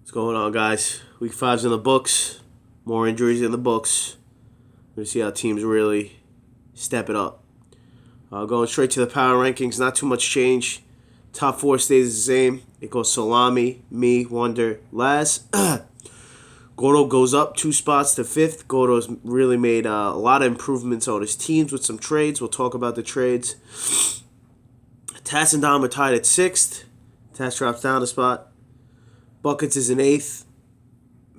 What's going on, guys? Week 5's in the books. More injuries in the books. We're going to see how teams really step it up. Going straight to the power rankings, not too much change. Top 4 stays the same. It goes Salami, me, Wonder, Laz. Gordo goes up 2 spots to 5th. Gordo's really made a lot of improvements on his teams with some trades. We'll talk about the trades. Tass and Dom are tied at 6th. Tass drops down a spot. Buckets is in 8th.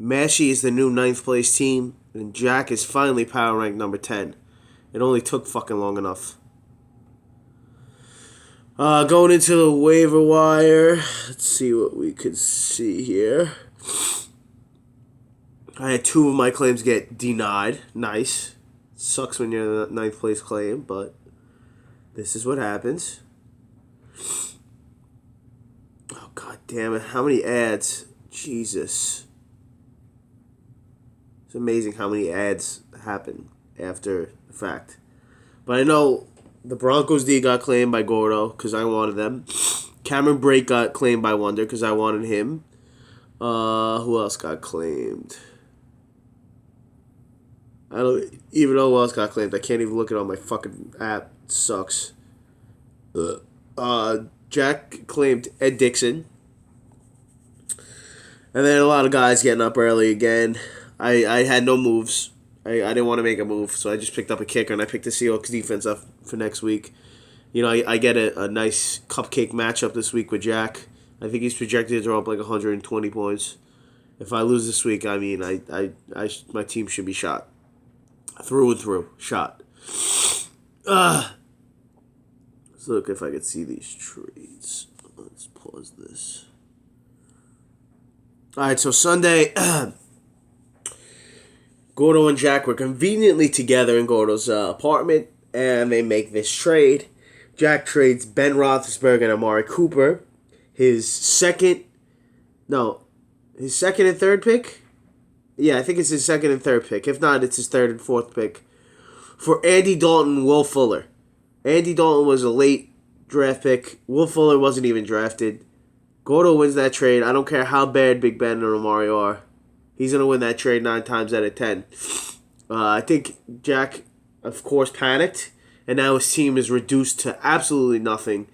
Mashy is the new 9th place team. And Jack is finally power ranked number 10. It only took fucking long enough. Going into the waiver wire. Let's see what we could see here. I had 2 of my claims get denied. Nice. Sucks when you're the 9th place claim, but this is what happens. Oh, god damn it. How many ads? Jesus. It's amazing how many ads happen after the fact. But I know the Broncos D got claimed by Gordo because I wanted them. Cameron Brake got claimed by Wonder because I wanted him. Who else got claimed? I don't even know who else got claimed. I can't even look it on my fucking app. It sucks. Jack claimed Ed Dixon. And then a lot of guys getting up early again. I had no moves. I didn't want to make a move, so I just picked up a kicker, and I picked the Seahawks defense up for next week. You know, I get a nice cupcake matchup this week with Jack. I think he's projected to throw up like 120 points. If I lose this week, I mean, my team should be shot. Through and through. Shot. Let's look if I can see these trades. Let's pause this. Alright, so Sunday, Gordo and Jack were conveniently together in Gordo's apartment, and they make this trade. Jack trades Ben Roethlisberger and Amari Cooper, his second and third pick? Yeah, I think it's his second and third pick. If not, it's his third and fourth pick. For Andy Dalton and Will Fuller. Andy Dalton was a late draft pick. Will Fuller wasn't even drafted. Gordo wins that trade. I don't care how bad Big Ben and Amari are. He's going to win that trade 9 times out of 10. I think Jack, of course, panicked. And now his team is reduced to absolutely nothing.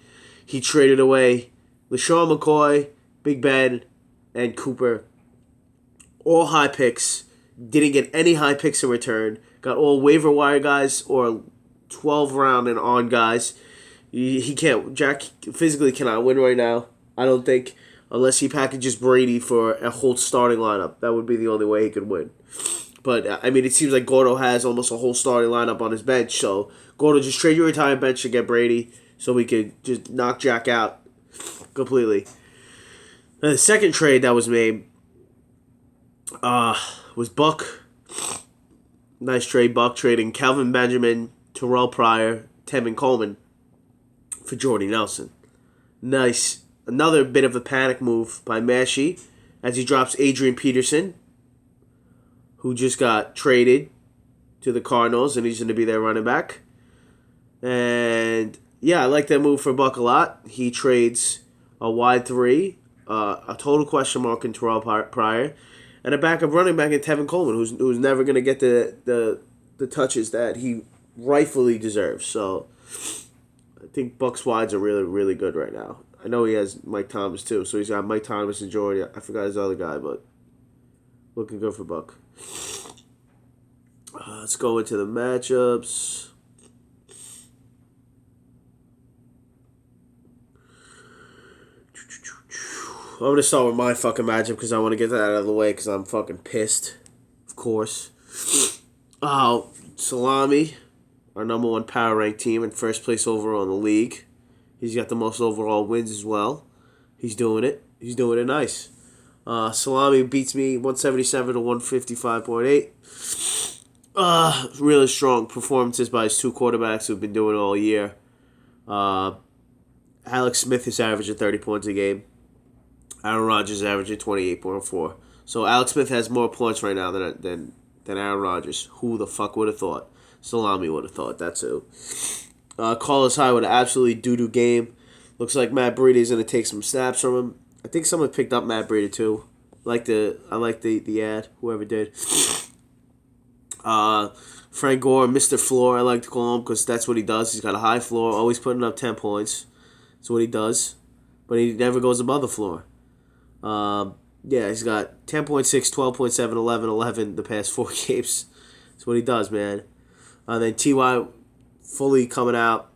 He traded away LeSean McCoy, Big Ben, and Cooper. All high picks. Didn't get any high picks in return. Got all waiver wire guys or 12 round and on guys. He can't. Jack physically cannot win right now, I don't think, unless he packages Brady for a whole starting lineup. That would be the only way he could win. But, I mean, it seems like Gordo has almost a whole starting lineup on his bench. So, Gordo, just trade your entire bench to get Brady so we could just knock Jack out completely. And the second trade that was made was Buck. Nice trade, Buck trading Calvin Benjamin, Terrell Pryor, Tevin Coleman for Jordy Nelson. Nice. Another bit of a panic move by Mashy as he drops Adrian Peterson, who just got traded to the Cardinals, and he's going to be their running back. And, yeah, I like that move for Buck a lot. He trades a wide 3, a total question mark in Terrell Pryor, and a backup running back in Tevin Coleman, who's never going to get the touches that he rightfully deserves. So I think Buck's wides are really, really good right now. I know he has Mike Thomas, too. So he's got Mike Thomas and Jordy. I forgot his other guy, but looking good for Buck. Let's go into the matchups. I'm going to start with my fucking matchup because I want to get that out of the way because I'm fucking pissed, of course. Salami, our number 1 power ranked team in first place overall in the league. He's got the most overall wins as well. He's doing it. He's doing it nice. Salami beats me 177 to 155.8. Really strong performances by his 2 quarterbacks who've been doing it all year. Alex Smith is averaging 30 points a game. Aaron Rodgers is averaging 28.4. So Alex Smith has more points right now than Aaron Rodgers. Who the fuck would have thought? Salami would have thought that too. Carlos Hyde with an absolutely doo-doo game. Looks like Matt Breida is going to take some snaps from him. I think someone picked up Matt Breida too. I like the ad. Whoever did. Frank Gore, Mr. Floor. I like to call him because that's what he does. He's got a high floor, always putting up 10 points. That's what he does, but he never goes above the floor. Yeah, he's got 10.6, 12.7, 11, 11 the past 4 games. That's what he does, man. Then T.Y. fully coming out.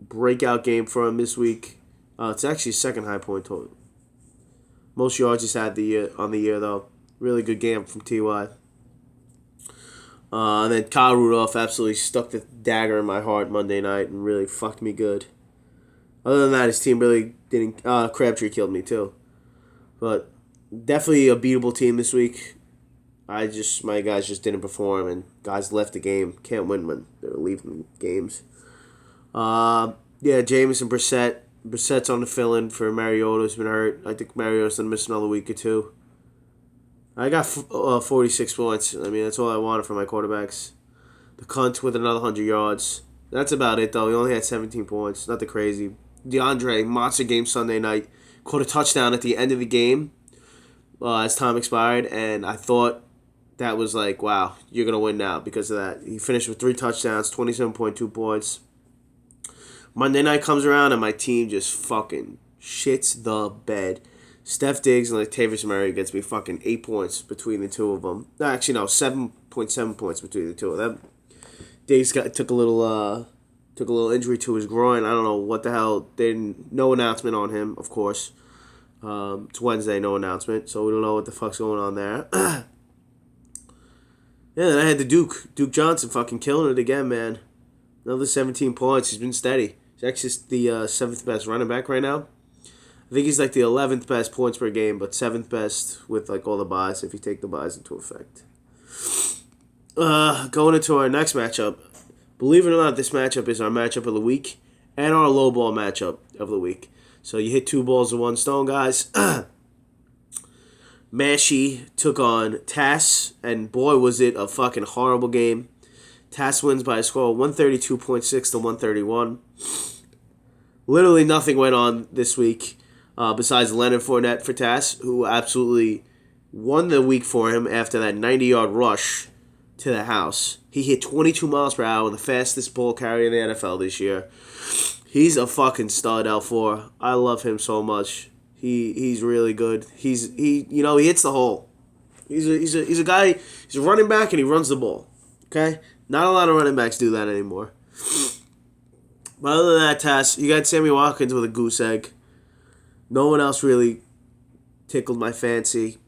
Breakout game for him this week. It's actually his second high point total. Most yards he's had on the year, though. Really good game from T.Y. And then Kyle Rudolph absolutely stuck the dagger in my heart Monday night and really fucked me good. Other than that, his team really didn't... Crabtree killed me, too. But definitely a beatable team this week. My guys just didn't perform, and guys left the game. Can't win when they're leaving games. Yeah, Jameson Brissett. Brissett's on the fill-in for Mariota, who's been hurt. I think Mariota's going to miss another week or two. I got 46 points. I mean, that's all I wanted for my quarterbacks. The cunt with another 100 yards. That's about it, though. He only had 17 points. Nothing crazy. DeAndre, monster game Sunday night. Caught a touchdown at the end of the game as time expired, and I thought that was like, wow, you're going to win now because of that. He finished with 3 touchdowns, 27.2 points. Monday night comes around, and my team just fucking shits the bed. Steph Diggs and Latavius Murray gets me fucking 8 points between the two of them. No, actually, no, 7.7 points between the two of them. Diggs took a little injury to his groin. I don't know what the hell. No announcement on him, of course. It's Wednesday, no announcement, so we don't know what the fuck's going on there. Yeah, then I had the Duke Johnson fucking killing it again, man. Another 17 points. He's been steady. He's actually the 7th best running back right now. I think he's like the 11th best points per game, but 7th best with like all the buys if you take the buys into effect. Going into our next matchup. Believe it or not, this matchup is our matchup of the week and our low ball matchup of the week. So you hit 2 balls with 1 stone, guys. Mashie took on Tass, and boy, was it a fucking horrible game. Tass wins by a score of 132.6 to 131. Literally nothing went on this week besides Leonard Fournette for Tass, who absolutely won the week for him after that 90-yard rush to the house. He hit 22 miles per hour, the fastest ball carrier in the NFL this year. He's a fucking stud, L4. I love him so much. He's really good. He hits the hole. He's a guy. He's a running back and he runs the ball. Okay, not a lot of running backs do that anymore. But other than that, Tass, you got Sammy Watkins with a goose egg. No one else really tickled my fancy.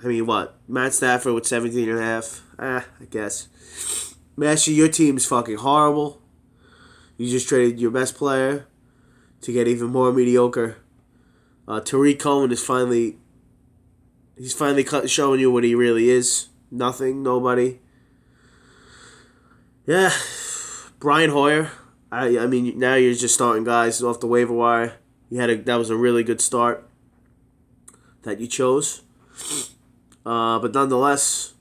I mean, what? Matt Stafford with 17.5. I guess. Mashie, your team's fucking horrible. You just traded your best player to get even more mediocre. Tariq Cohen is finally showing you what he really is. Nothing, nobody. Yeah, Brian Hoyer. I mean, now you're just starting guys off the waiver wire. That was a really good start that you chose. But nonetheless,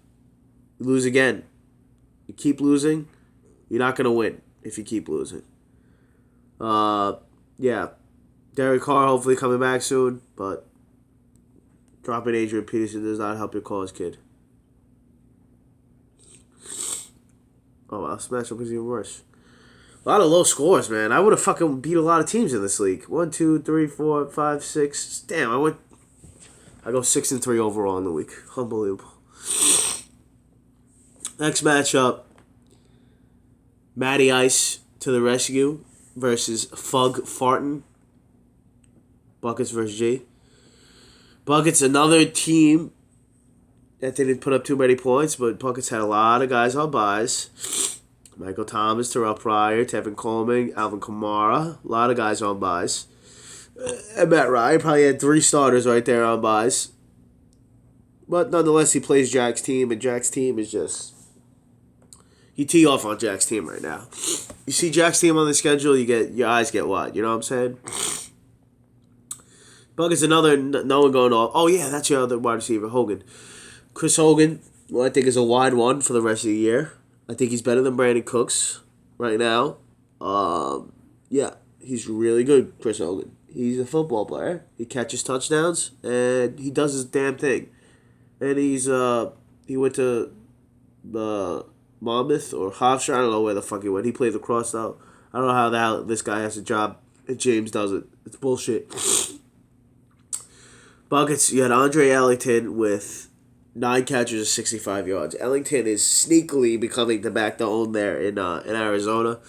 you lose again. You keep losing, you're not going to win if you keep losing. Yeah. Derek Carr hopefully coming back soon, but dropping Adrian Peterson does not help your cause, kid. Oh, wow, this matchup is even worse. A lot of low scores, man. I would have fucking beat a lot of teams in this league. 1, 2, 3, 4, 5, 6. Damn, I go 6-3 overall in the week. Unbelievable. Next matchup, Matty Ice to the rescue versus Fug Fartin. Buckets versus G. Buckets, another team that didn't put up too many points, but Buckets had a lot of guys on buys. Michael Thomas, Terrell Pryor, Tevin Coleman, Alvin Kamara. A lot of guys on buys. And Matt Ryan probably had 3 starters right there on buys. But nonetheless, he plays Jack's team, and Jack's team is just... You tee off on Jack's team right now. You see Jack's team on the schedule, your eyes get wide. You know what I'm saying? Buckets, another no one going off. Oh, yeah, that's your other wide receiver, Hogan. Chris Hogan, I think is a wide one for the rest of the year. I think he's better than Brandon Cooks right now. Yeah, he's really good, Chris Hogan. He's a football player. He catches touchdowns and he does his damn thing. And he went to the Monmouth or Hofstra. I don't know where the fuck he went. He played lacrosse though. I don't know how the hell this guy has a job and James doesn't. It's bullshit. Buckets, you had Andre Ellington with 9 catches of 65 yards. Ellington is sneakily becoming the back to own there in Arizona.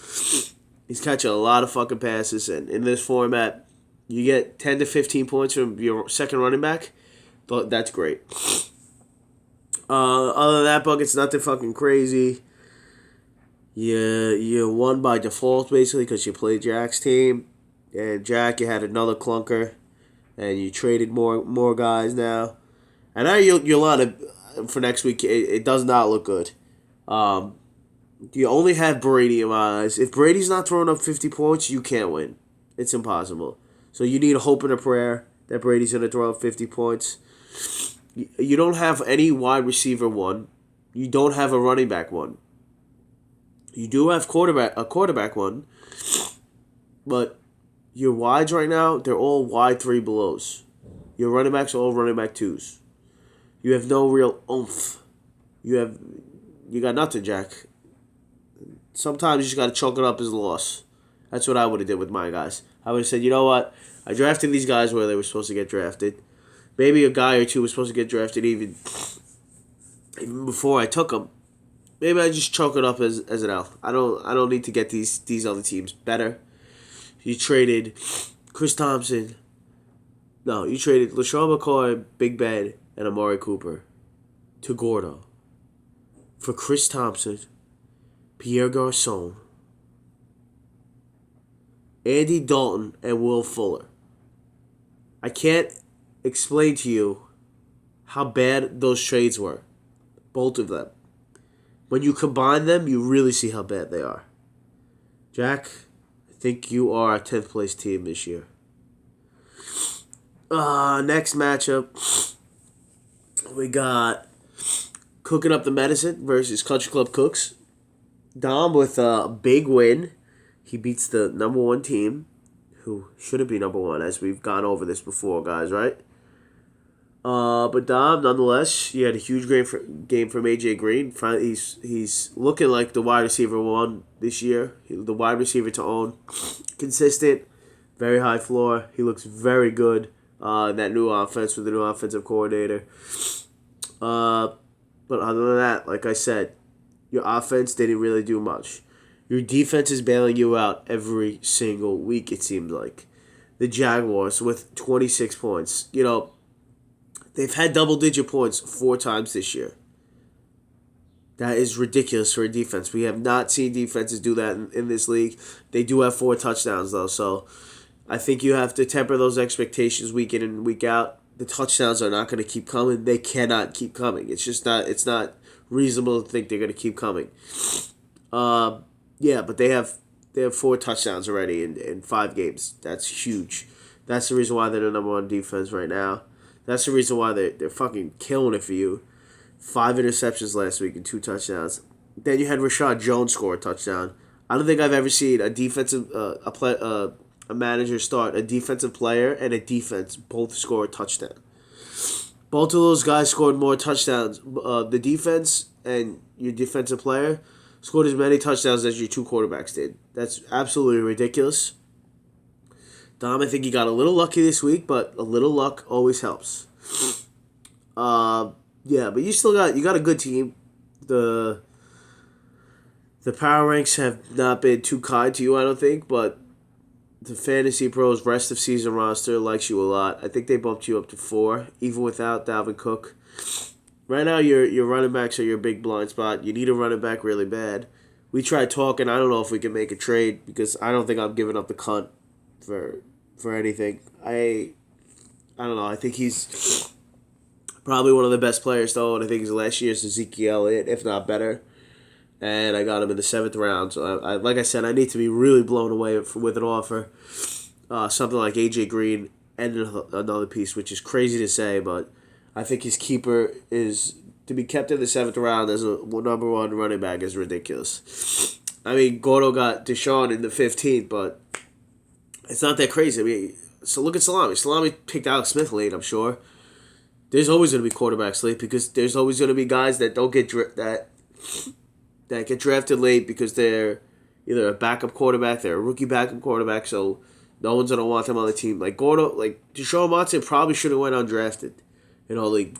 He's catching a lot of fucking passes, and in this format, you get 10 to 15 points from your second running back. That's great. Other than that, Buckets, nothing fucking crazy. You won by default, basically, because you played Jack's team. And Jack, you had another clunker. And you traded more guys now. And now your line for next week, it does not look good. You only have Brady in my eyes. If Brady's not throwing up 50 points, you can't win. It's impossible. So you need a hope and a prayer that Brady's going to throw up 50 points. You don't have any wide receiver one. You don't have a running back one. You do have a quarterback one. But your wides right now, they're all wide 3 belows. Your running backs are all running back 2s. You have no real oomph. You got nothing, Jack. Sometimes you just got to chalk it up as a loss. That's what I would have did with my guys. I would have said, you know what? I drafted these guys where they were supposed to get drafted. Maybe a guy or two was supposed to get drafted even before I took them. Maybe I just chalk it up as an L. I don't need to get these other teams better. You traded Chris Thompson. No, you traded LaShawn McCoy, Big Ben, and Amari Cooper to Gordo for Chris Thompson, Pierre Garçon, Andy Dalton, and Will Fuller. I can't explain to you how bad those trades were. Both of them. When you combine them, you really see how bad they are. Jack, I think you are a 10th place team this year. Next matchup, we got Cooking Up the Medicine versus Country Club Cooks. Dom with a big win. He beats the number 1 team, who shouldn't be number 1, as we've gone over this before, guys, right? But Dom, nonetheless, he had a huge game from AJ Green. He's looking like the wide receiver 1 this year. The wide receiver to own. Consistent, very high floor. He looks very good in that new offense with the new offensive coordinator. But other than that, like I said, your offense didn't really do much. Your defense is bailing you out every single week, it seems like. The Jaguars with 26 points. You know, they've had double-digit points 4 times this year. That is ridiculous for a defense. We have not seen defenses do that in this league. They do have 4 touchdowns, though, so I think you have to temper those expectations week in and week out. The touchdowns are not going to keep coming. They cannot keep coming. It's not reasonable to think they're going to keep coming. Yeah, but they have 4 touchdowns already in 5 games. That's huge. That's the reason why they're the number 1 defense right now. That's the reason why they're fucking killing it for you. 5 interceptions last week and 2 touchdowns. Then you had Rashad Jones score a touchdown. I don't think I've ever seen a manager start a defensive player and a defense both score a touchdown. Both of those guys scored more touchdowns. The defense and your defensive player scored as many touchdowns as your 2 quarterbacks did. That's absolutely ridiculous. Dom, I think he got a little lucky this week, but a little luck always helps. Yeah, but you got a good team. The power ranks have not been too kind to you, I don't think, but the Fantasy Pros rest of season roster likes you a lot. I think they bumped you up to 4, even without Dalvin Cook. Right now, your running backs are your big blind spot. You need a running back really bad. We tried talking. I don't know if we can make a trade because I don't think I'm giving up the cunt for anything. I don't know. I think he's probably one of the best players to own. I think he's last year's Ezekiel Elliott, if not better. And I got him in the 7th round. So, like I said, I need to be really blown away with an offer. Something like AJ Green and another piece, which is crazy to say, but I think his keeper is to be kept in the 7th round as a number 1 running back is ridiculous. I mean, Gordo got Deshaun in the 15th, but it's not that crazy. I mean, So look at Salami. Salami picked Alex Smith late, I'm sure. There's always going to be quarterbacks late because there's always going to be guys that don't get that get drafted late because they're either a backup quarterback, they're a rookie backup quarterback, so no one's going to want them on the team. Like Deshaun Watson probably should have went undrafted.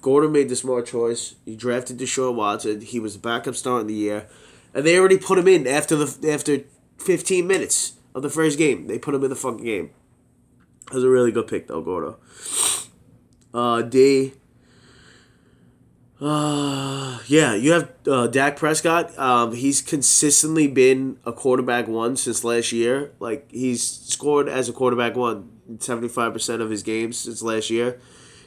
Gordon made the smart choice. He drafted Deshaun Watson. He was a backup start in the year. And they already put him in after 15 minutes of the first game. They put him in the fucking game. That was a really good pick, though, Gordo. You have Dak Prescott. He's consistently been a quarterback one since last year. Like, he's scored as a quarterback one in 75% of his games since last year.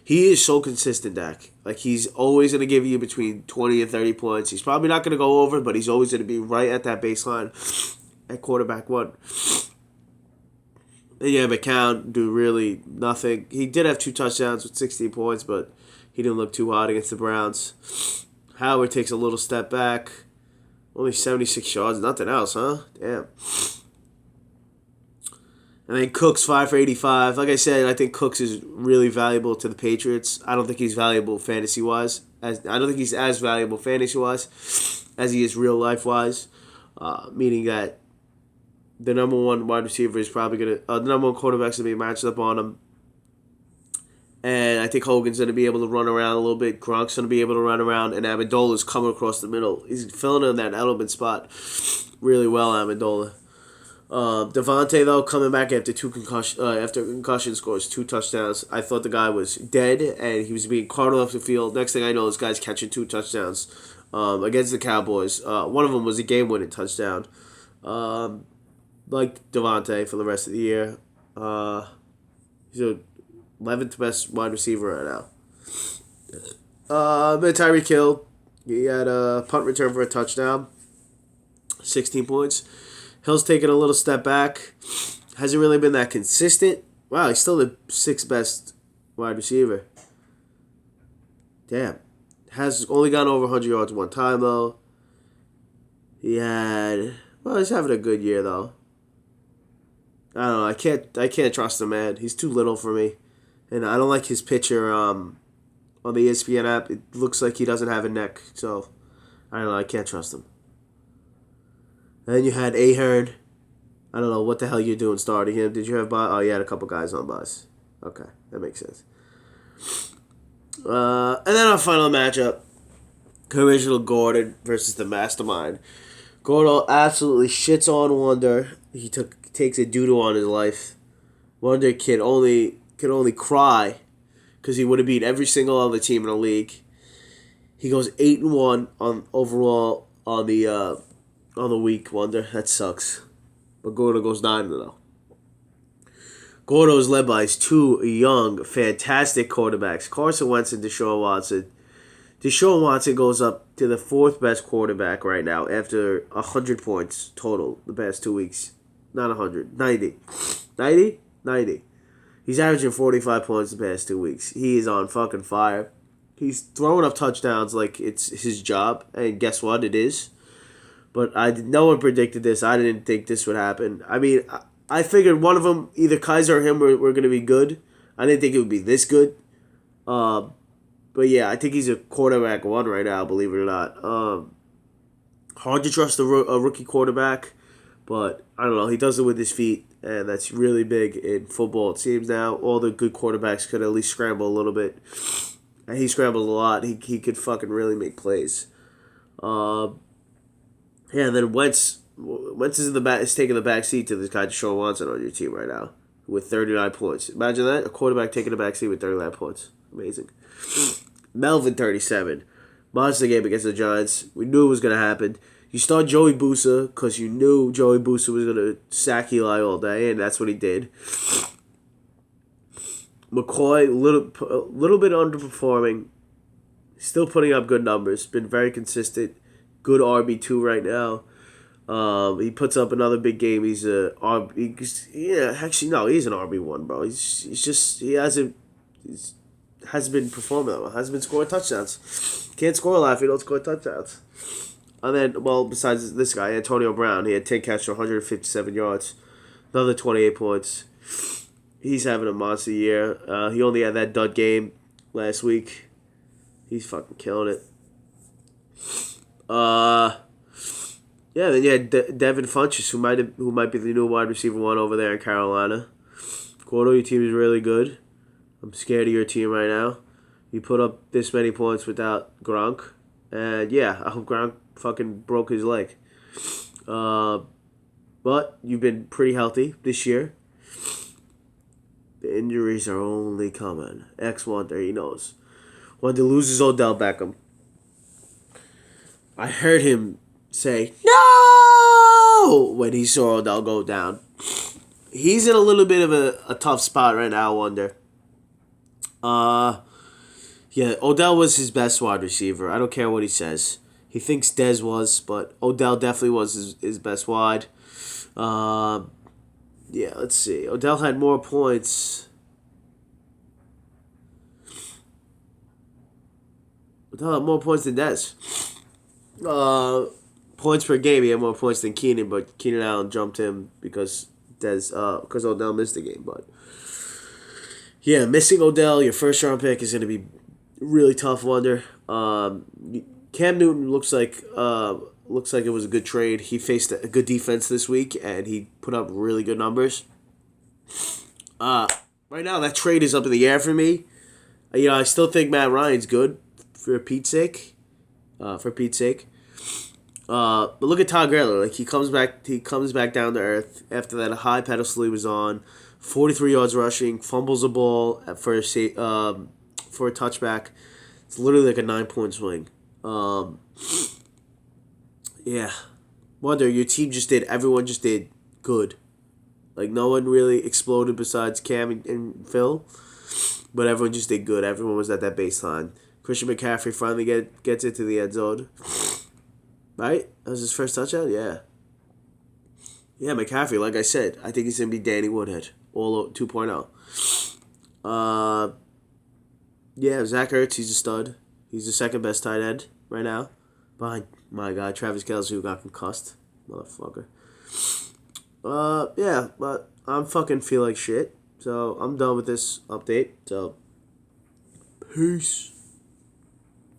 He is so consistent, Dak. Like, he's always going to give you between 20 and 30 points. He's probably not going to go over, but he's always going to be right at that baseline at quarterback one. Then you have McCown do really nothing. He did have 2 touchdowns with 16 points, but he didn't look too hot against the Browns. Howard takes a little step back. Only 76 yards, nothing else, huh? Damn. And then Cooks 5 for 85. Like I said, I think Cooks is really valuable to the Patriots. I don't think he's valuable fantasy-wise. I don't think he's as valuable fantasy-wise as he is real-life-wise. Meaning that the number one wide receiver is probably going to... the number one quarterback's going to be matched up on him. And I think Hogan's going to be able to run around a little bit. Gronk's going to be able to run around. And Amendola's coming across the middle. He's filling in that Edelman spot really well, Amendola. Devontae, though, coming back after concussion, scores 2 touchdowns. I thought the guy was dead, and he was being carted off the field. Next thing I know, this guy's catching 2 touchdowns against the Cowboys. One of them was a game-winning touchdown. Like Devontae for the rest of the year. He's a 11th best wide receiver right now. Then Tyreek Hill, he had a punt return for a touchdown, 16 points. Hill's taken a little step back. Hasn't really been that consistent. Wow, he's still the 6th best wide receiver. Damn. Has only gone over 100 yards one time, though. He's having a good year, though. I don't know. I can't trust him, man. He's too little for me. And I don't like his picture on the ESPN app. It looks like he doesn't have a neck. So, I don't know. I can't trust him. And then you had Ahern. I don't know what the hell you're doing starting him. Did you have buys? Oh, you had a couple guys on buys. Okay, that makes sense. And then our final matchup. Original Gordon versus the Mastermind. Gordon absolutely shits on Wonder. He takes a doodle on his life. Wonder could only cry because he would have beat every single other team in the league. He goes 8-1 on overall on the week. Wonder, that sucks. But Gordo goes 9-0. Gordo is led by his 2 young, fantastic quarterbacks, Carson Wentz and Deshaun Watson. Deshaun Watson goes up to the 4th best quarterback right now after 100 points total the past 2 weeks. Not 100, 90. 90? 90. He's averaging 45 points the past 2 weeks. He is on fucking fire. He's throwing up touchdowns like it's his job, and guess what? It is. But no one predicted this. I didn't think this would happen. I mean, I figured one of them, either Kaiser or him, were going to be good. I didn't think it would be this good. But yeah, I think he's a quarterback 1 right now, believe it or not. Hard to trust a rookie quarterback, but I don't know. He does it with his feet, and that's really big in football. It seems now all the good quarterbacks could at least scramble a little bit. And he scrambles a lot. He could fucking really make plays. Yeah, and then Wentz is taking the back seat to this guy Deshaun Watson on your team right now with 39 points. Imagine that, a quarterback taking the back seat with 39 points. Amazing. Melvin 37. Monster game against the Giants. We knew it was going to happen. You start Joey Bosa because you knew Joey Bosa was going to sack Eli all day, and that's what he did. McCoy, a little bit underperforming. Still putting up good numbers. Been very consistent. Good RB2 right now. He puts up another big game. He's he's an RB1, bro. He hasn't been performing that well. Hasn't been scoring touchdowns. Can't score a lot if you don't score touchdowns. And then, besides this guy, Antonio Brown, he had 10 catches for 157 yards. Another 28 points. He's having a monster year. He only had that dud game last week. He's fucking killing it. Yeah, then you had Devin Funchess, who might be the new wide receiver one over there in Carolina. Gordo, your team is really good. I'm scared of your team right now. You put up this many points without Gronk, and yeah, I hope Gronk fucking broke his leg. But you've been pretty healthy this year. The injuries are only coming. X Wonder, he knows. Wonder loses Odell Beckham. I heard him say no when he saw Odell go down. He's in a little bit of a tough spot right now, Wonder. Yeah, Odell was his best wide receiver. I don't care what he says. He thinks Dez was, but Odell definitely was his best wide. Yeah, let's see. Odell had more points. Odell had more points than Dez. Points per game, he had more points than Keenan, but Keenan Allen jumped him because Odell missed the game. But yeah, missing Odell, your first round pick, is going to be really tough. Wonder. Cam Newton looks like it was a good trade. He faced a good defense this week, and he put up really good numbers. Right now, that trade is up in the air for me. I still think Matt Ryan's good for Pete's sake. But look at Todd Gurley. Like he comes back down to earth after that high pedestal he was on. 43 yards rushing, fumbles the ball for a touchback. It's literally like a 9-point swing. Yeah. Wonder, your team everyone just did good. Like, no one really exploded besides Cam and Phil. But everyone just did good. Everyone was at that baseline. Christian McCaffrey finally gets into the end zone. Right? That was his first touchdown? Yeah. Yeah, McCaffrey, like I said, I think he's going to be Danny Woodhead. All 2.0. Yeah, Zach Ertz, he's a stud. He's the second best tight end right now. Behind, my God, Travis Kelce, who got concussed. Motherfucker. Yeah, but I'm fucking feel like shit. So I'm done with this update. So, peace.